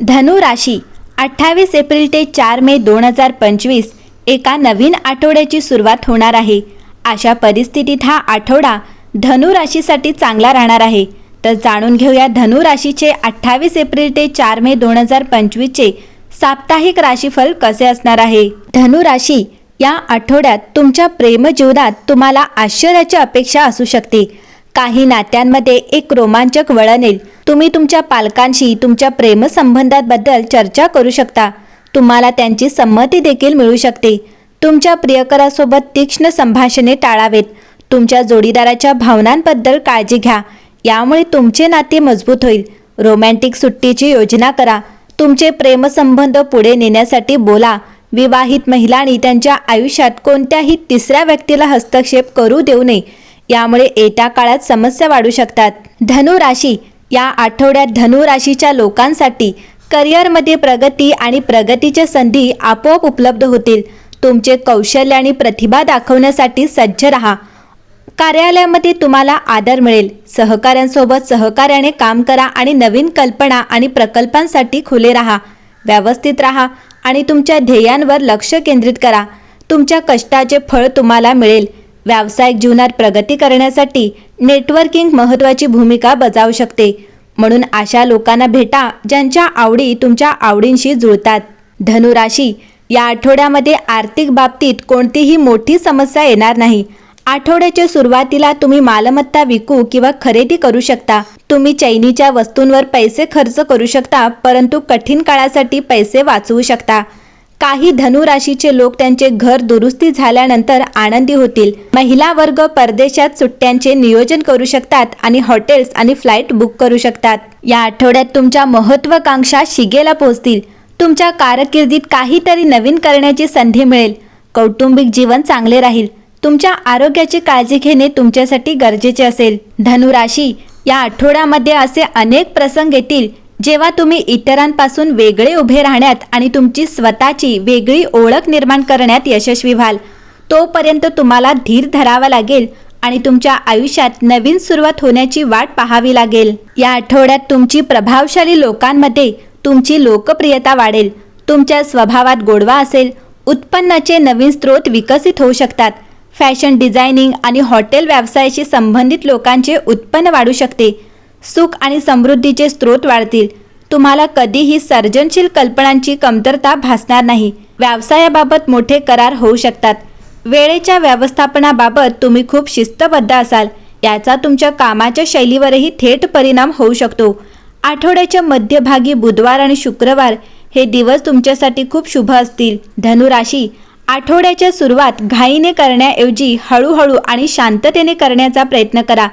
धनु राशी 28 एप्रिल ते 4 मे 2025 एका नवीन आठवड्याची सुरुवात होणार आहे। अशा परिस्थितीत हा आठवडा धनु राशीसाठी चांगला राहणार आहे। तर जाणून घेऊया धनु राशीचे 28 एप्रिल ते 4 मे 2025 चे साप्ताहिक राशीफल कसे असणार आहे। धनु राशी या आठवड्यात तुमच्या प्रेम जीवनात तुम्हाला आश्चर्याची अपेक्षा असू शकते। काही नात्यांमध्ये एक रोमांचक वळण येईल। तुम्ही तुमच्या पालकांशी तुमच्या प्रेमसंबंधांबद्दल चर्चा करू शकता। तुम्हाला त्यांची संमती देखील मिळू शकते। तुमच्या प्रियकरासोबत तीक्ष्ण संभाषणे टाळावेत। तुमच्या जोडीदाराच्या भावनांबद्दल काळजी घ्या, यामुळे तुमचे नाते मजबूत होईल। रोमॅन्टिक सुट्टीची योजना करा। तुमचे प्रेमसंबंध पुढे नेण्यासाठी बोला। विवाहित महिलांनी त्यांच्या आयुष्यात कोणत्याही तिसऱ्या व्यक्तीला हस्तक्षेप करू देऊ नये, यामुळे येत्या काळात समस्या वाढू शकतात। धनु राशी या आठवड्यात धनु राशीच्या लोकांसाठी करिअरमध्ये प्रगती आणि प्रगतीच्या संधी आपोआप उपलब्ध होतील। तुमचे कौशल्य आणि प्रतिभा दाखवण्यासाठी सज्ज राहा। कार्यालयामध्ये तुम्हाला आदर मिळेल। सहकाऱ्यांसोबत सहकार्याने काम करा आणि नवीन कल्पना आणि प्रकल्पांसाठी खुले राहा। व्यवस्थित राहा आणि तुमच्या ध्येयांवर लक्ष केंद्रित करा। तुमच्या कष्टाचे फळ तुम्हाला मिळेल। व्यावसायिक जीवनात प्रगती करण्यासाठी नेटवर्किंग महत्त्वाची भूमिका बजावू शकते, म्हणून अशा लोकांना भेटा ज्यांच्या आवडी तुमच्या आवडींशी जुळतात। धनु राशी या आठवड्यामध्ये आर्थिक बाबतीत कोणतीही मोठी समस्या येणार नाही। आठवड्याच्या सुरुवातीला तुम्ही मालमत्ता विकू किंवा खरेदी करू शकता। तुम्ही चैनीच्या वस्तूंवर पैसे खर्च करू शकता, परंतु कठीण काळासाठी पैसे वाचवू शकता। काही धनु राशीचे लोक त्यांचे घर दुरुस्ती झाल्यानंतर आनंदी होतील। महिला वर्ग परदेशात सुट्ट्यांचे नियोजन करू शकतात आणि हॉटेल्स आणि फ्लाईट बुक करू शकतात। या आठवड्यात तुमच्या महत्त्वाकांक्षा शिगेला पोहोचतील। तुमच्या कारकिर्दीत काहीतरी नवीन करण्याची संधी मिळेल। कौटुंबिक जीवन चांगले राहील। तुमच्या आरोग्याची काळजी घेणे तुमच्यासाठी गरजेचे असेल। धनु राशी या आठवड्यामध्ये असे अनेक प्रसंग येतील जेव्हा तुम्ही इतरांपासून वेगळे उभे राहण्यात आणि तुमची स्वतःची वेगळी ओळख निर्माण करण्यात यशस्वी व्हाल। तोपर्यंत तुम्हाला धीर धरावा लागेल आणि तुमच्या आयुष्यात नवीन सुरुवात होण्याची वाट पाहावी लागेल। या आठवड्यात तुमची प्रभावशाली लोकांमध्ये तुमची लोकप्रियता वाढेल। तुमच्या स्वभावात गोडवा असेल। उत्पन्नाचे नवीन स्रोत विकसित होऊ शकतात। फॅशन डिझायनिंग आणि हॉटेल व्यवसायाशी संबंधित लोकांचे उत्पन्न वाढू शकते। सुख आणि समृद्धीचे स्रोत वाढतील। तुम्हाला कधीही सर्जनशील कल्पनांची कमतरता भासणार नाही। व्यवसायाबाबत मोठे करार होऊ शकतात। वेळेच्या व्यवस्थापनाबाबत तुम्ही खूप शिस्तबद्ध असाल, याचा तुमच्या कामाच्या शैलीवरही थेट परिणाम होऊ शकतो। आठवड्याच्या मध्यभागी बुधवार आणि शुक्रवार हे दिवस तुमच्यासाठी खूप शुभ असतील। धनु राशी आठवड्याच्या सुरुवात घाईने करण्याऐवजी हळूहळू आणि शांततेने करण्याचा प्रयत्न करा।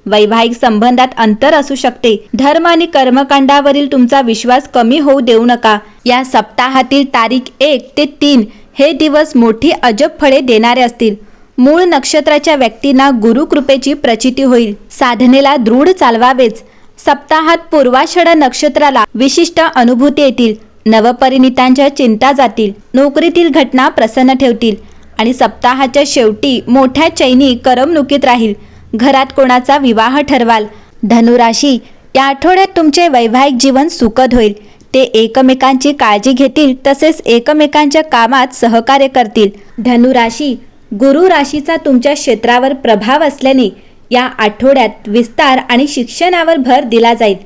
वैवाहिक संबंधात अंतर असू शकते। धर्म आणि कर्मकांडावरील तुमचा विश्वास कमी होऊ देऊ नका। या सप्ताहातील तारीख 1 ते 3 हे दिवस मोठी अजब फळे देणारे असतील। मूळ नक्षत्राच्या व्यक्तींना गुरुकृपेची प्रचिती होईल। साधनेला दृढ चालवावेच। सप्ताहात पूर्वाषाढ नक्षत्राला विशिष्ट अनुभूती येतील। नवपरिणितांच्या चिंता जातील। नोकरीतील घटना प्रसन्न ठेवतील आणि सप्ताहाच्या शेवटी मोठ्या चैनी करमणुकीत राहील। घरात कोणाचा विवाह ठरवाल। धनु राशी या आठवड्यात तुमचे वैवाहिक जीवन सुखद होईल। ते एकमेकांची काळजी घेतील, तसेच एकमेकांच्या कामात सहकार्य करतील। धनु राशी गुरु राशीचा तुमच्या क्षेत्रावर प्रभाव असल्याने या आठवड्यात विस्तार आणि शिक्षणावर भर दिला जाईल।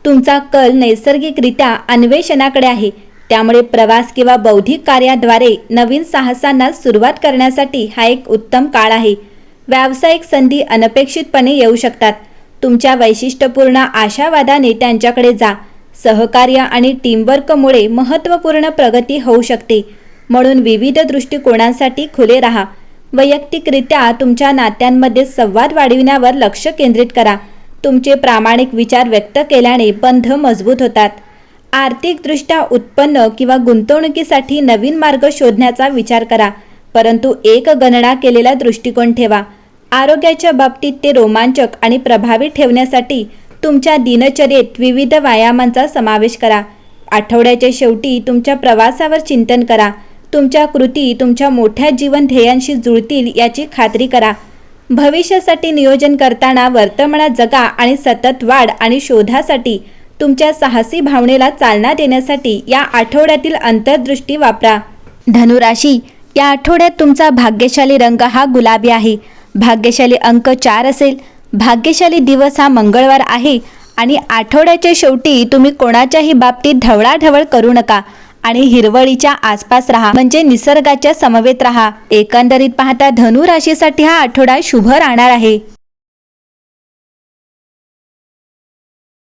तुमचा कल नैसर्गिकरित्या अन्वेषणाकडे आहे, त्यामुळे प्रवास किंवा बौद्धिक कार्याद्वारे नवीन साहसांना सुरुवात करण्यासाठी हा एक उत्तम काळ आहे। व्यावसायिक संधी अनपेक्षितपणे येऊ शकतात। तुमच्या वैशिष्ट्यपूर्ण आशावादाने त्यांच्याकडे जा। सहकार्य आणि टीमवर्कमुळे महत्त्वपूर्ण प्रगती होऊ शकते, म्हणून विविध दृष्टिकोनांसाठी खुले राहा। वैयक्तिकरित्या तुमच्या नात्यांमध्ये संवाद वाढविण्यावर लक्ष केंद्रित करा। तुमचे प्रामाणिक विचार व्यक्त केल्याने बंध मजबूत होतात। आर्थिकदृष्ट्या उत्पन्न किंवा गुंतवणुकीसाठी नवीन मार्ग शोधण्याचा विचार करा, परंतु एक गणना केलेला दृष्टिकोन ठेवा। आरोग्याच्या बाबतीत ते रोमांचक आणि प्रभावी ठेवण्यासाठी तुमच्या दिनचर्येत विविध व्यायामांचा समावेश करा। आठवड्याच्या शेवटी तुमच्या प्रवासावर चिंतन करा। तुमच्या कृती तुमच्या मोठ्या जीवन ध्येयांशी जुळतील याची खात्री करा। भविष्यासाठी नियोजन करताना वर्तमानात जगा आणि सतत वाढ आणि शोधासाठी तुमच्या साहसी भावनेला चालना देण्यासाठी या आठवड्यातील अंतर्दृष्टी वापरा. धनुराशी, या आठवड्यात तुमचा भाग्यशाली रंग हा गुलाबी आहे. भाग्यशाली अंक 4 असेल. भाग्यशाली दिवस हा मंगळवार आहे आणि आठवड्याच्या शेवटी तुम्ही कोणाच्याही बाबतीत ढवळाढवळ करू नका आणि हिरवळीच्या आसपास राहा, म्हणजे निसर्गाच्या समवेत राहा. एकंदरीत पाहता धनु राशीसाठी हा आठवडा शुभ राहणार आहे.